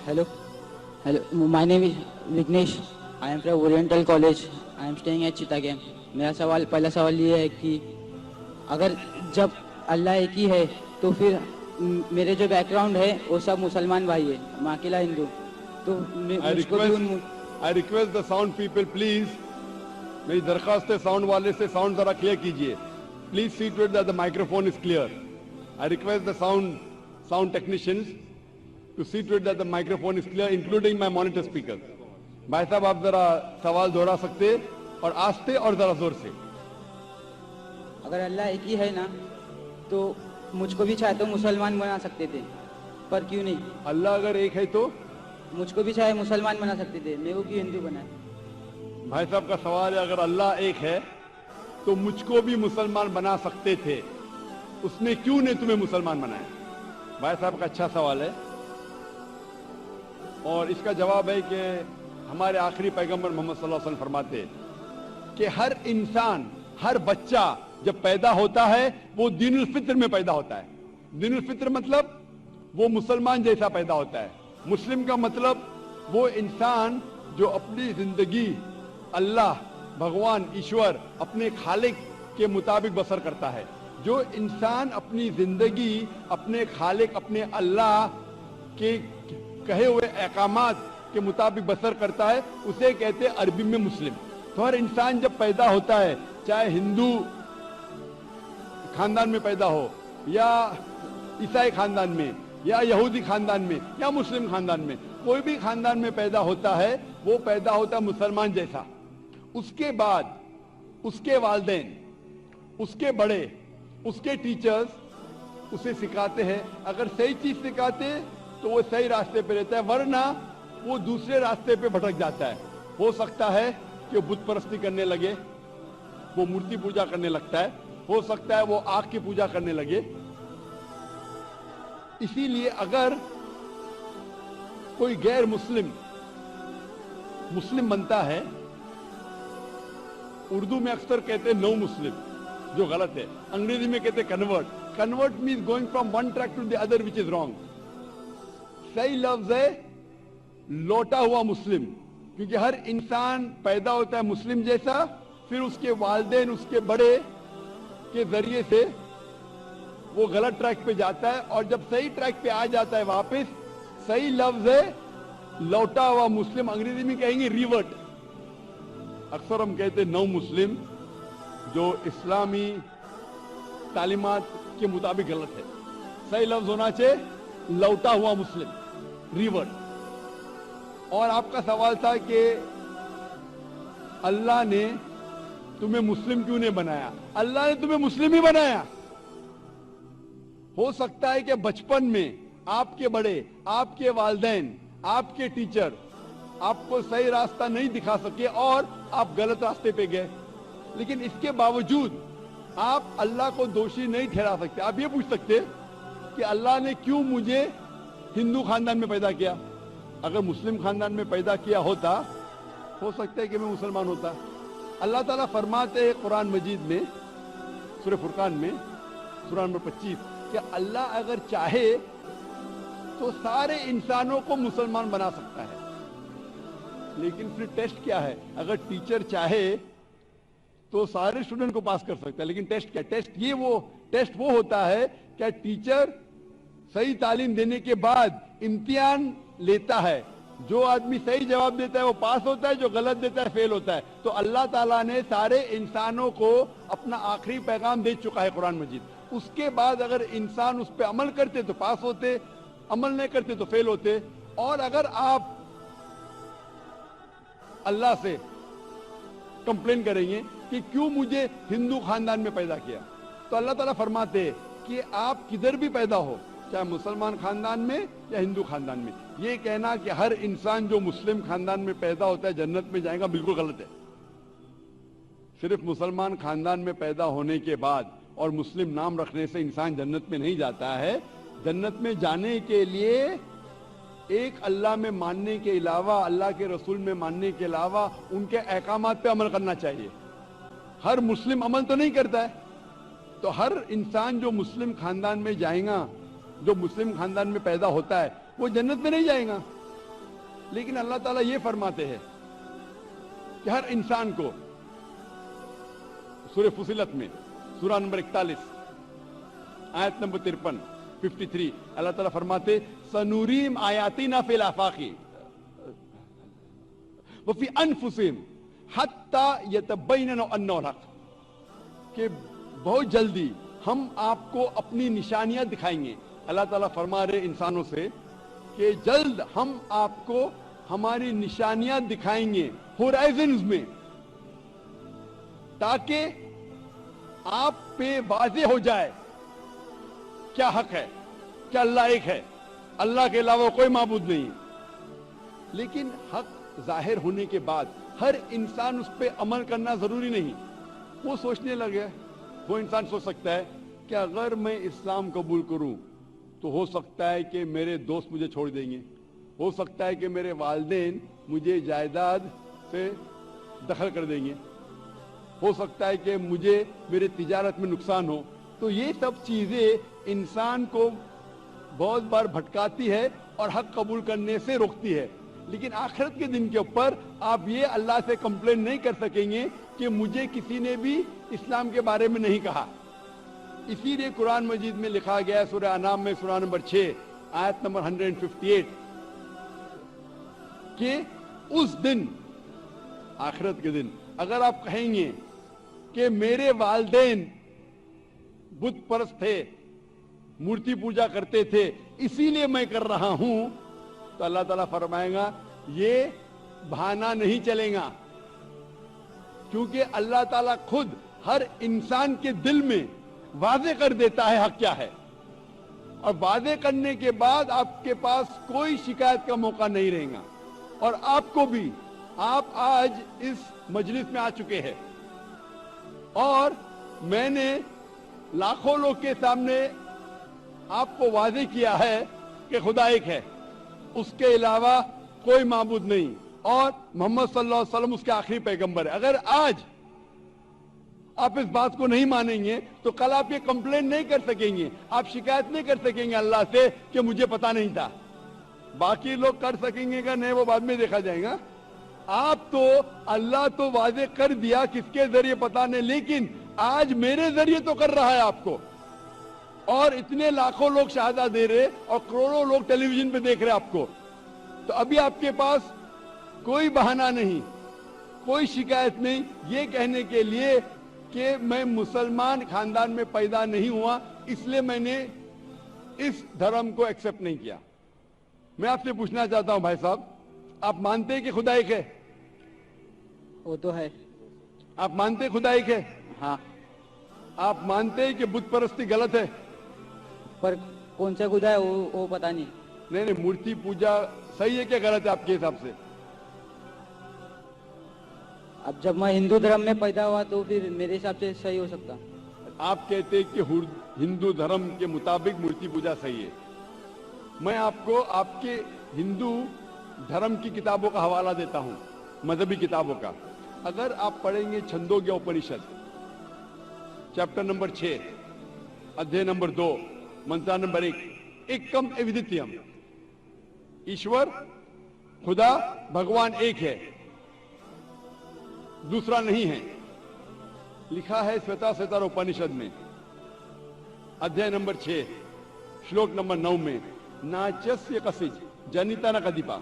Hello. Hello. My name is Vignesh. I am from Oriental College. I am staying at Chittagam. मेरा पहला सवाल ये है कि अगर जब अल्लाह एक ही है तो फिर मेरे जो बैकग्राउंड है वो सब मुसलमान भाई है, मैं अकेला हिंदू, तो मुझको भी I request the sound people please, मेरी दरखास्त है साउंड वाले से साउंड जरा क्लियर कीजिए. Please see to it that the microphone is clear. I request the sound technicians to see to it that the microphone is clear, including my monitor speaker. भाई साहब आप जरा सवाल दोहरा सकते और आस्ते और जरा जोर से. अगर अल्लाह एक ही है ना तो मुझको भी चाहे तो मुसलमान बना सकते थे, पर क्यों नहीं? अल्लाह अगर एक है तो मुझको भी चाहे मुसलमान बना सकते थे, मैं वो क्यों हिंदू बना? भाई साहब का सवाल है अगर अल्लाह एक है तो मुझको भी मुसलमान बना सकते थे, उसने क्यों नहीं तुम्हें मुसलमान बनाया? भाई साहब का अच्छा सवाल है और इसका जवाब है कि हमारे आखिरी पैगंबर मोहम्मद सल्लल्लाहु अलैहि वसल्लम फरमाते कि हर इंसान, हर बच्चा जब पैदा होता है वो दीनुल फित्र में पैदा होता है. दीनुल फित्र मतलब वो मुसलमान जैसा पैदा होता है. मुस्लिम का मतलब वो इंसान जो अपनी जिंदगी अल्लाह, भगवान, ईश्वर, अपने खालिक के मुताबिक बसर करता है. जो इंसान अपनी जिंदगी अपने खालिक, अपने अल्लाह के कहे हुए अहकामात के मुताबिक बसर करता है उसे कहते हैं अरबी में मुस्लिम. तो हर इंसान जब पैदा होता है, चाहे हिंदू खानदान में पैदा हो या ईसाई खानदान में या यहूदी खानदान में या मुस्लिम खानदान में, कोई भी खानदान में पैदा होता है वो पैदा होता है मुसलमान जैसा. उसके बाद उसके वालिदैन, उसके बड़े, उसके टीचर्स उसे सिखाते हैं. अगर सही चीज सिखाते तो वो सही रास्ते पे रहता है, वरना वो दूसरे रास्ते पे भटक जाता है. हो सकता है कि वो बुत परस्ती करने लगे, वो मूर्ति पूजा करने लगता है, हो सकता है वो आग की पूजा करने लगे. इसीलिए अगर कोई गैर मुस्लिम मुस्लिम बनता है, उर्दू में अक्सर कहते हैं नो मुस्लिम, जो गलत है. अंग्रेजी में कहते हैं convert. Convert means going from one track to the other which is wrong. सही लफ्ज है लौटा हुआ मुस्लिम, क्योंकि हर इंसान पैदा होता है मुस्लिम जैसा, फिर उसके वालिदैन, उसके बड़े के जरिए से वो गलत ट्रैक पे जाता है और जब सही ट्रैक पे आ जाता है वापस, सही लफ्ज है लौटा हुआ मुस्लिम. अंग्रेजी में कहेंगे रिवर्ट. अक्सर हम कहते हैं नौ मुस्लिम, जो इस्लामी तालीमात के मुताबिक गलत है. सही लफ्ज होना चाहिए लौटा हुआ मुस्लिम, रिवर्ट. और आपका सवाल था कि अल्लाह ने तुम्हें मुस्लिम क्यों नहीं बनाया? अल्लाह ने तुम्हें मुस्लिम ही बनाया. हो सकता है कि बचपन में आपके बड़े, आपके वालिदैन, आपके टीचर आपको सही रास्ता नहीं दिखा सके और आप गलत रास्ते पे गए, लेकिन इसके बावजूद आप अल्लाह को दोषी नहीं ठहरा सकते. आप ये पूछ सकते कि अल्लाह ने क्यों मुझे हिंदू खानदान में पैदा किया? अगर मुस्लिम खानदान में पैदा किया होता हो सकता है कि मैं मुसलमान होता. अल्लाह ताला फरमाते हैं कुरान मजीद में, सूरह फुरकान में, सूरह नंबर 25, कि अल्लाह अगर चाहे तो सारे इंसानों को मुसलमान बना सकता है. लेकिन फिर टेस्ट क्या है? अगर टीचर चाहे तो सारे स्टूडेंट को पास कर सकता है, लेकिन टेस्ट क्या? टेस्ट वो होता है क्या टीचर सही तालीम देने के बाद इम्तिहान लेता है. जो आदमी सही जवाब देता है वो पास होता है, जो गलत देता है फेल होता है. तो अल्लाह ताला ने सारे इंसानों को अपना आखिरी पैगाम दे चुका है कुरान मजीद. उसके बाद अगर इंसान उस पर अमल करते तो पास होते, अमल नहीं करते तो फेल होते. और अगर आप अल्लाह से कंप्लेन करेंगे कि क्यों मुझे हिंदू खानदान में पैदा किया, तो अल्लाह ताला फरमाते हैं कि आप किधर भी पैदा हो, चाहे मुसलमान खानदान में या हिंदू खानदान में, ये कहना कि हर इंसान जो मुस्लिम खानदान में पैदा होता है जन्नत में जाएगा, बिल्कुल गलत है. सिर्फ मुसलमान खानदान में पैदा होने के बाद और मुस्लिम नाम रखने से इंसान जन्नत में नहीं जाता है. जन्नत में जाने के लिए एक अल्लाह में मानने के अलावा, अल्लाह के रसूल में मानने के अलावा उनके अहकामात पे अमल करना चाहिए. हर मुस्लिम अमल तो नहीं करता है, तो हर इंसान जो मुस्लिम खानदान में जाएगा, जो मुस्लिम खानदान में पैदा होता है, वो जन्नत में नहीं जाएगा. لیکن اللہ تعالیٰ یہ فرماتے ہیں کہ ہر انسان کو سورہ فصلت میں سورہ نمبر 41 آیت نمبر 53 اللہ تعالیٰ فرماتے سنوریم آیاتنا فی الآفاق وفی انفسہم حتی یتبین انہ الحق، کہ بہت جلدی ہم آپ کو اپنی نشانیاں دکھائیں گے. اللہ تعالیٰ فرما رہے انسانوں سے کہ جلد ہم آپ کو ہماری نشانیاں دکھائیں گے ہورائزنز میں، تاکہ آپ پہ واضح ہو جائے کیا حق ہے، کیا اللہ ایک ہے، اللہ کے علاوہ کوئی معبود نہیں. لیکن حق ظاہر ہونے کے بعد ہر انسان اس پہ عمل کرنا ضروری نہیں. وہ سوچنے لگے، وہ انسان سوچ سکتا ہے کہ اگر میں اسلام قبول کروں تو ہو سکتا ہے کہ میرے دوست مجھے چھوڑ دیں گے، ہو سکتا ہے کہ میرے والدین مجھے جائیداد سے دخل کر دیں گے، ہو سکتا ہے کہ مجھے میرے تجارت میں نقصان ہو. تو یہ سب چیزیں انسان کو بہت بار بھٹکاتی ہے اور حق قبول کرنے سے روکتی ہے. لیکن آخرت کے دن کے اوپر آپ یہ اللہ سے کمپلین نہیں کر سکیں گے کہ مجھے کسی نے بھی اسلام کے بارے میں نہیں کہا. اسی لیے قرآن مجید میں لکھا گیا ہے سورہ انعام میں سورہ نمبر 6 آیت نمبر 158 کہ اس دن، آخرت کے دن، اگر آپ کہیں گے کہ میرے والدین بت پرست تھے، مورتی پوجا کرتے تھے، اسی لیے میں کر رہا ہوں، تو اللہ تعالیٰ فرمائے گا یہ بہانہ نہیں چلے گا، کیونکہ اللہ تعالیٰ خود ہر انسان کے دل میں واضح کر دیتا ہے حق کیا ہے، اور واضح کرنے کے بعد آپ کے پاس کوئی شکایت کا موقع نہیں رہے گا. اور آپ کو بھی، آپ آج اس مجلس میں آ چکے ہیں اور میں نے لاکھوں لوگ کے سامنے آپ کو واضح کیا ہے کہ خدا ایک ہے، اس کے علاوہ کوئی معبود نہیں، اور محمد صلی اللہ علیہ وسلم اس کے آخری پیغمبر ہے. اگر آج آپ اس بات کو نہیں مانیں گے تو کل آپ یہ کمپلین نہیں کر سکیں گے، آپ شکایت نہیں کر سکیں گے اللہ سے کہ مجھے پتا نہیں تھا. باقی لوگ کر سکیں گے کہ نہیں، وہ بعد میں دیکھا جائے گا. آپ تو، اللہ تو واضح کر دیا کس کے ذریعے پتا نہیں، لیکن آج میرے ذریعے تو کر رہا ہے آپ کو، اور اتنے لاکھوں لوگ شہادہ دے رہے اور کروڑوں لوگ ٹیلی ویژن پہ دیکھ رہے آپ کو. تو ابھی آپ کے پاس کوئی بہانہ نہیں، کوئی شکایت نہیں یہ کہنے کے لیے کہ میں مسلمان خاندان میں پیدا نہیں ہوا اس لیے میں نے اس دھرم کو ایکسپٹ نہیں کیا. میں آپ سے پوچھنا چاہتا ہوں بھائی صاحب، آپ مانتے ہیں کہ خدا ایک ہے؟ وہ تو ہے. آپ مانتے ہیں خدا ایک ہے؟ ہاں. آپ مانتے ہیں کہ بت پرستی غلط ہے؟ پر کون سا خدا ہے وہ پتا نہیں. نہیں، مورتی پوجا صحیح ہے کہ غلط ہے آپ کے حساب سے؟ اب جب میں ہندو دھرم میں پیدا ہوا تو پھر میرے حساب سے صحیح ہو سکتا. آپ کہتے ہیں کہ ہندو دھرم کے مطابق مورتی پوجا صحیح ہے. میں آپ کو آپ کے ہندو دھرم کی کتابوں کا حوالہ دیتا ہوں، مذہبی کتابوں کا. اگر آپ پڑھیں گے چھندوگیہ اپنشد چیپٹر نمبر 6 ادھیے نمبر 2 منترا نمبر 1، ایکم ایودتیم، ایشور خدا بھگوان ایک ہے، دوسرا نہیں ہے. لکھا ہے سویتا سویتار اپنشد میں ادھیے نمبر 6 شلوک نمبر 9 میں، ناچسیہ کسج جنیتا نہ کدیپا،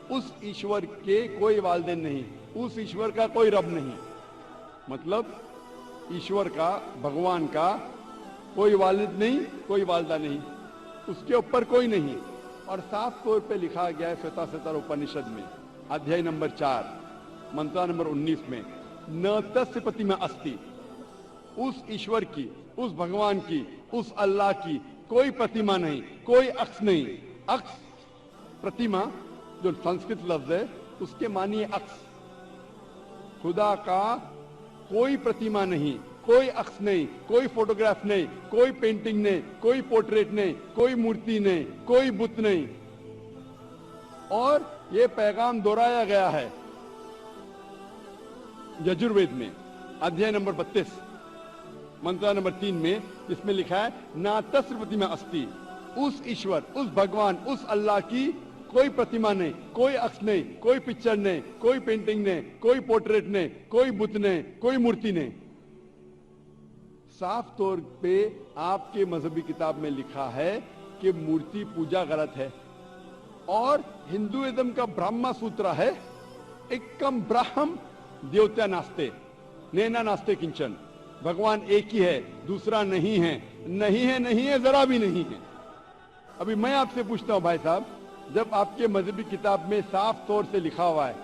اس ایشور کے کوئی والدین نہیں، اس ایشور کا کوئی رب نہیں. مطلب ایشور کا، بھگوان کا کوئی والد نہیں، کوئی والدہ نہیں، اس کے اوپر کوئی نہیں. اور صاف طور پہ لکھا گیا ہے سویتا سویتار اپنشد میں ادھیائے نمبر 4 منترا نمبر 19 میں، نہ تسیہ پرتیما استی، اس ایشور کی، اس بھگوان کی، اس اللہ کی کوئی پرتیما نہیں، کوئی عکس نہیں. عکس، پرتیما جو سنسکرت لفظ ہے اس کے معنی ہے عکس. خدا کا کوئی پرتیما نہیں، کوئی عکس نہیں، کوئی فوٹوگراف نہیں، کوئی پینٹنگ نہیں، کوئی پورٹریٹ نہیں، کوئی مورتی نہیں، کوئی بت نہیں. اور یہ پیغام دہرایا گیا ہے یجروید میں ادھیائے نمبر 32 منترا نمبر 3 میں، جس میں لکھا ہے نا تسیہ پرتیما استی، اس ایشور، اس بھگوان، اس اللہ کی कोई प्रतिमा नहीं, कोई अक्ष नहीं, कोई पिक्चर नहीं, कोई पेंटिंग नहीं, कोई पोर्ट्रेट नहीं, कोई बुत नहीं, कोई मूर्ति नहीं। साफ तौर पे आपके मजहबी किताब में लिखा है कि मूर्ति पूजा गलत है। और हिंदुइज्म का ब्रह्मा सूत्र है, एकम ब्रह्म देवता नास्ते नैना नास्ते किंचन, भगवान एक ही है, दूसरा नहीं है, नहीं है, नहीं है, जरा भी नहीं है। अभी मैं आपसे पूछता हूं भाई साहब, जब आपके मजहबी किताब में साफ तौर से लिखा हुआ है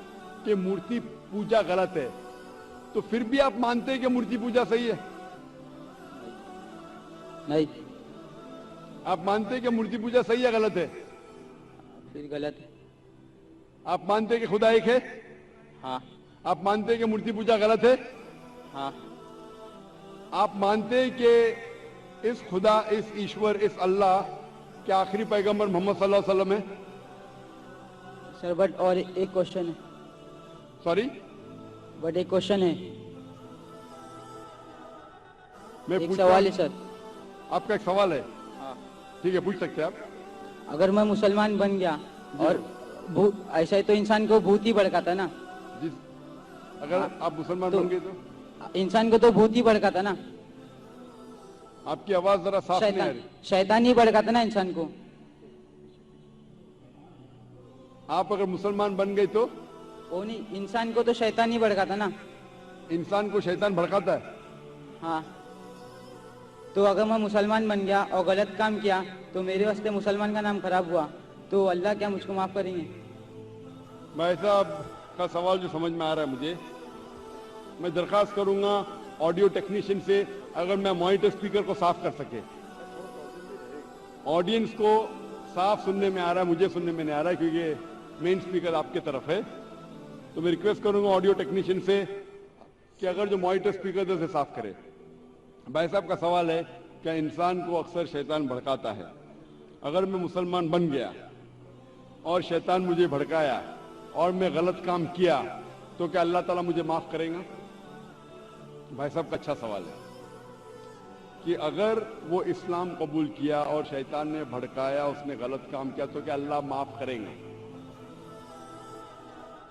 कि मूर्ति पूजा गलत है, तो फिर भी आप मानते हैं कि मूर्ति पूजा सही है? नहीं। आप मानते हैं कि मूर्ति पूजा सही है गलत है? फिर गलत है। आप मानते हैं कि खुदा एक है? हाँ। आप मानते हैं कि मूर्ति पूजा गलत है? हाँ। आप मानते हैं कि इस खुदा, इस ईश्वर, इस अल्लाह के आखिरी पैगंबर मोहम्मद सल्लल्लाहु अलैहि वसल्लम है? सर बट और एक क्वेश्चन है। सॉरी, बट एक क्वेश्चन है, मैं एक पूछता सवाल है हूं। सर। आपका एक सवाल है? हाँ। ठीक है, पूछ सकते हैं आप। अगर मैं मुसलमान बन गया और ऐसा ही तो इंसान को भूत ही भड़काता ना। जिस अगर हाँ। आप मुसलमान तो बन गए तो इंसान को तो भूत ही भड़काता ना। आपकी आवाज जरा साफ नहीं आ रही। शैतान ही भड़काता ना इंसान को। आप अगर मुसलमान बन गए तो वो नहीं, इंसान को तो शैतान ही भड़काता ना। इंसान को शैतान भड़काता है। हाँ। तो अगर मैं मुसलमान बन गया और गलत काम किया तो मेरे वास्ते मुसलमान का नाम खराब हुआ, तो अल्लाह क्या मुझको माफ करेंगे? भाई साहब का सवाल जो समझ में आ रहा है मुझे, मैं दरखास्त करूंगा ऑडियो टेक्नीशियन से, अगर मैं मॉनिटर स्पीकर को साफ कर सके। ऑडियंस को साफ सुनने में आ रहा है, मुझे सुनने में नहीं आ रहा है क्योंकि मेन स्पीकर आपके तरफ है। तो मैं रिक्वेस्ट करूंगा ऑडियो टेक्नीशियन से कि अगर जो मॉनिटर स्पीकर है उसे साफ करे। भाई साहब का सवाल है, क्या इंसान को अक्सर शैतान भड़काता है? अगर मैं मुसलमान बन गया और शैतान मुझे भड़काया और मैं गलत काम किया तो क्या अल्लाह ताला मुझे माफ करेगा? भाई साहब का अच्छा सवाल है कि अगर वो इस्लाम कबूल किया और शैतान ने भड़काया, उसने गलत काम किया, तो क्या अल्लाह माफ करेगा?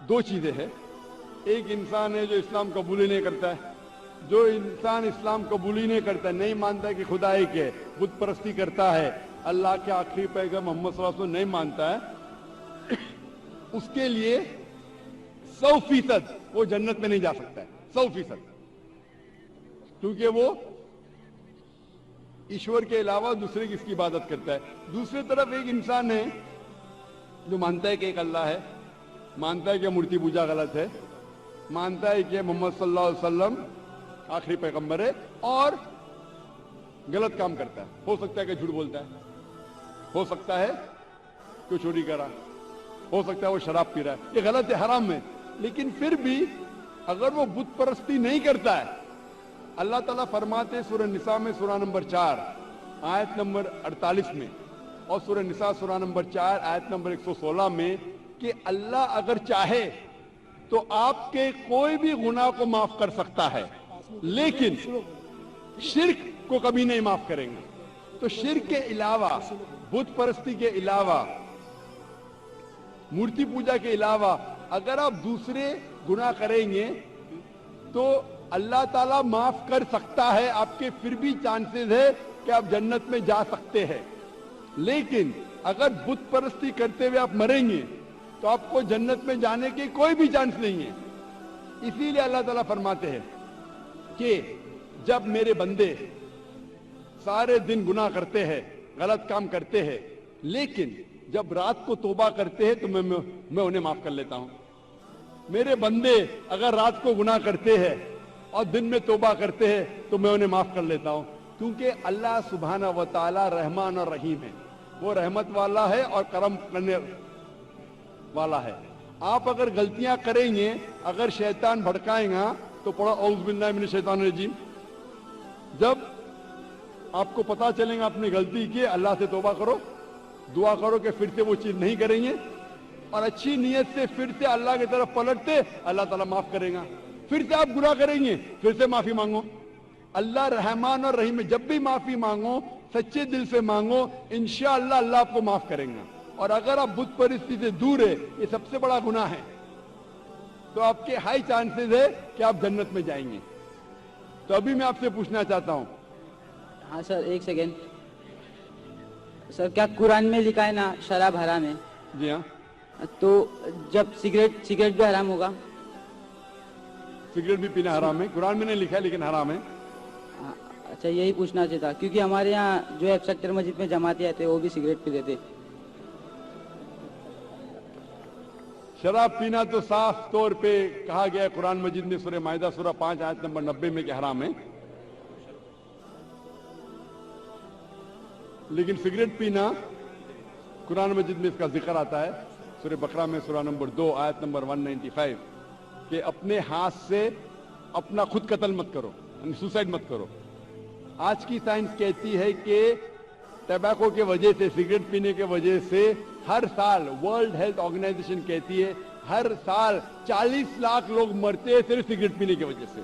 दो चीजें हैं। एक इंसान है जो इस्लाम कबूल ही नहीं करता है। जो इंसान इस्लाम कबूल ही नहीं करता है, नहीं मानता है कि खुदा एक है, बुत परस्ती करता है, अल्लाह के आखिरी पैगंबर मोहम्मद सल्लल्लाहु अलैहि वसल्लम नहीं मानता है, उसके लिए 100% वो जन्नत में नहीं जा सकता है। 100%, क्योंकि वो ईश्वर के अलावा दूसरे की इसकी इबादत करता है। दूसरी तरफ एक इंसान है जो मानता है कि एक अल्लाह है, मानता है कि मूर्ति पूजा गलत है, मानता है कि मोहम्मद सल्लल्लाहु अलैहि वसल्लम आखिरी पैगंबर है, और गलत काम करता है। हो सकता है कि झूठ बोलता है, हो सकता है कि चोरी कर रहा, हो सकता है वो शराब पी रहा है, ये गलत है, हराम है। लेकिन फिर भी अगर वो बुत परस्ती नहीं करता है, अल्लाह ताला फरमाते सूरह निसा में सूरह नंबर 4 आयत नंबर 48 में, और सूरह निसा सूरह नंबर 4 आयत नंबर 116 में कि अल्लाह अगर चाहे तो आपके कोई भी गुनाह को माफ कर सकता है, लेकिन शिर्क को कभी नहीं माफ करेंगे। तो शिर्क के अलावा, बुत परस्ती के अलावा, मूर्ति पूजा के अलावा अगर आप दूसरे गुनाह करेंगे तो अल्लाह ताला माफ कर सकता है। आपके फिर भी चांसेस है कि आप जन्नत में जा सकते हैं। लेकिन अगर बुत परस्ती करते हुए आप मरेंगे तो आपको जन्नत में जाने के कोई भी चांस नहीं है। इसीलिए अल्लाह ताला फरमाते हैं कि जब मेरे बंदे सारे दिन गुनाह करते हैं, गलत काम करते हैं, लेकिन जब रात को तौबा करते हैं तो मैं उन्हें माफ कर लेता हूं। मेरे बंदे अगर रात को गुनाह करते हैं और दिन में तौबा करते हैं तो मैं उन्हें माफ कर लेता हूं, क्योंकि अल्लाह सुब्हाना व तआला रहमान और रहीम है। वो रहमत वाला है और करम करने वाला है। आप अगर गलतियां करेंगे, अगर शैतान भड़काएगा तो पढ़ो औज़ु बिल्लाहि मिनश शैतानिर रजीम। जब आपको पता चलेगा आपने गलती की, अल्लाह से तौबा करो, दुआ करो कि फिर से वो चीज नहीं करेंगे, और अच्छी नीयत से फिर से अल्लाह की तरफ पलटते, अल्लाह ताला माफ करेगा। फिर से आप गुनाह करेंगे, फिर से माफी मांगो। अल्लाह रहमान और रहीम है। जब भी माफी मांगो सच्चे दिल से मांगो, इंशाअल्लाह अल्लाह आपको माफ करेगा। اور اگر آپ بت پرستی سے دور ہے، یہ سب سے بڑا گناہ ہے، تو آپ کے ہائی چانسز ہے کہ آپ جنت میں جائیں گے۔ تو ابھی میں آپ سے پوچھنا چاہتا ہوں، ہاں سر ایک سیکنڈ سر، کیا قرآن میں لکھا ہے نا شراب حرام ہے؟ جی ہاں، تو جب سگریٹ بھی حرام ہوگا؟ سگریٹ بھی پینا حرام ہے، قرآن میں نہیں لکھا ہے لیکن حرام ہے۔ اچھا یہی پوچھنا چاہتا تھا، کیونکہ ہمارے یہاں جو ایف سیکٹر مسجد میں جماعتیں آتے وہ بھی سگریٹ پیتے تھے۔ شراب پینا تو صاف طور پہ کہا گیا ہے قرآن مجید میں، سورہ مائدہ سورہ 5 آیت نمبر 90 میں کہ حرام ہے، لیکن سگریٹ پینا قرآن مجید میں اس کا ذکر آتا ہے، سورہ بقرہ میں سورہ نمبر 2 آیت نمبر 195 کہ اپنے ہاتھ سے اپنا خود قتل مت کرو، یعنی سوسائڈ مت کرو۔ آج کی سائنس کہتی ہے کہ ٹبیکو کے وجہ سے، سگریٹ پینے کے وجہ سے ہر سال ورلڈ ہیلتھ آرگنائزیشن کہتی ہے ہر سال 40 لاکھ لوگ مرتے ہیں صرف سگریٹ پینے کی وجہ سے۔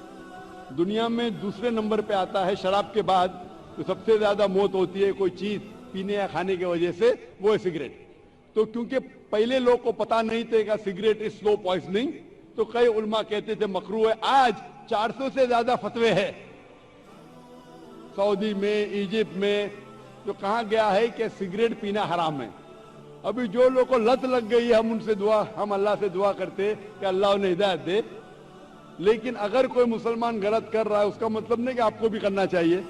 دنیا میں دوسرے نمبر پہ آتا ہے شراب کے بعد، تو سب سے زیادہ موت ہوتی ہے کوئی چیز پینے یا کھانے کی وجہ سے، وہ ہے سگریٹ۔ تو کیونکہ پہلے لوگ کو پتا نہیں تھے کہ سگریٹ از سلو پوائزننگ، تو کئی علماء کہتے تھے مکروہ ہے۔ آج 400 سے زیادہ فتوے ہیں سعودی میں، ایجپٹ میں، جو کہا گیا ہے کہ سگریٹ پینا حرام ہے۔ ابھی جو لوگ کو لت لگ گئی ہے، ہم اللہ سے دعا کرتے کہ اللہ انہیں ہدایت دے، لیکن اگر کوئی مسلمان غلط کر رہا ہے اس کا مطلب نہیں کہ آپ کو بھی کرنا چاہیے۔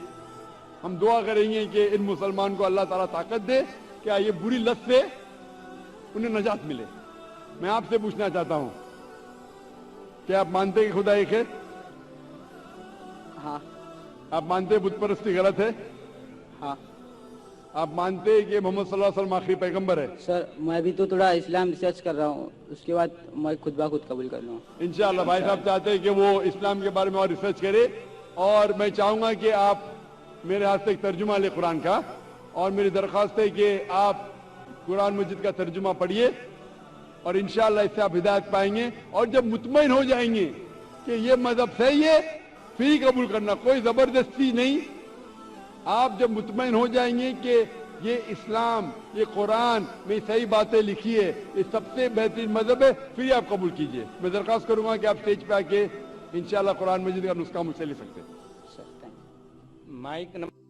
ہم دعا کریں گے کہ ان مسلمان کو اللہ تعالیٰ طاقت دے کہ یہ بری لت سے انہیں نجات ملے۔ میں آپ سے پوچھنا چاہتا ہوں، کیا آپ مانتے ہیں کہ خدا ایک ہے؟ ہاں۔ آپ مانتے ہیں بت پرستی غلط ہے؟ ہاں آپ مانتے ہیں کہ محمد صلی اللہ علیہ وسلم آخری پیغمبر ہے؟ سر، میں بھی تو تھوڑا اسلام ریسرچ کر رہا ہوں، اس کے بعد میں خود بخود قبول کر لوں۔ انشاءاللہ بھائی صاحب چاہتے ہیں کہ وہ اسلام کے بارے میں اور ریسرچ کرے، اور میں چاہوں گا کہ آپ میرے ہاتھ سے ایک ترجمہ لیں قرآن کا، اور میری درخواست ہے کہ آپ قرآن مجید کا ترجمہ پڑھیے، اور انشاءاللہ اس سے آپ ہدایت پائیں گے۔ اور جب مطمئن ہو جائیں گے کہ یہ مذہب صحیح ہے، پھر ہی قبول کرنا، کوئی زبردستی نہیں۔ آپ جب مطمئن ہو جائیں گے کہ یہ اسلام، یہ قرآن میں صحیح باتیں لکھی ہے، یہ سب سے بہترین مذہب ہے، پھر ہی آپ قبول کیجئے۔ میں درخواست کروں گا کہ آپ سٹیج پہ آ کے انشاءاللہ قرآن مجید کا نسخہ مجھ سے لے سکتے ہیں۔ Sir thank you. Mic number